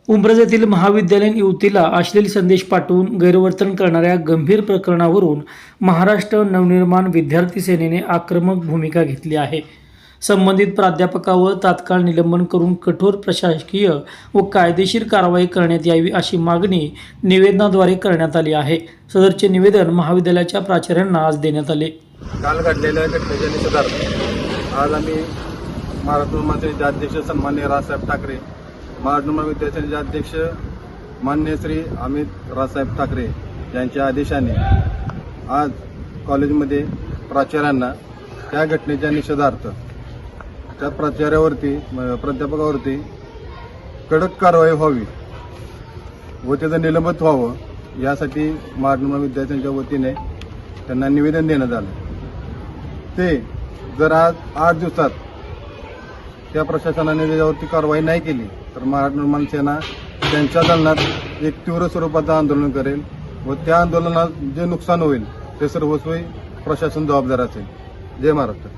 उंब्रज येथील महाविद्यालयीन युवतीला अश्लील संदेश पाठवून गैरवर्तन करणाऱ्या गंभीर प्रकरणावरून महाराष्ट्र नवनिर्माण विद्यार्थी सेनेने आक्रमक भूमिका घेतली आहे। संबंधित प्राध्यापकावर तात्काळ निलंबन करून कठोर प्रशासकीय व कायदेशीर कारवाई करण्यात यावी अशी मागणी निवेदनाद्वारे करण्यात आली आहे। सदरचे निवेदन महाविद्यालयाच्या प्राचार्यांना आज देण्यात आले। काल घडलेल्या घटनेच्या निषेधार्थ आज आम्ही महाराष्ट्र नवनिर्माण अध्यक्ष सन्माननीय राजसाहेब ठाकरे, महाराष्ट्र नवनिर्माण विद्यार्थ्यांचे अध्यक्ष मान्य श्री अमित राजसाहेब ठाकरे यांच्या आदेशाने आज कॉलेजमध्ये प्राचार्यांना त्या घटनेच्या निषेधार्थ त्या प्राध्यापकावरती कडक कारवाई व्हावी व त्याचं निलंबित व्हावं यासाठी महाराष्ट्र नवनिर्माण विद्यार्थ्यांच्या वतीने त्यांना निवेदन देण्यात आलं। ते जर आज 8 दिवसात त्या प्रशासनाने त्याच्यावरती कारवाई नाही केली तर महाराष्ट्र निर्माण सेना त्यांच्या दालनात एक तीव्र स्वरूपाचं आंदोलन करेल व त्या आंदोलनात जे नुकसान होईल ते सर्वस्वी प्रशासन जबाबदार असेल। जय महाराष्ट्र।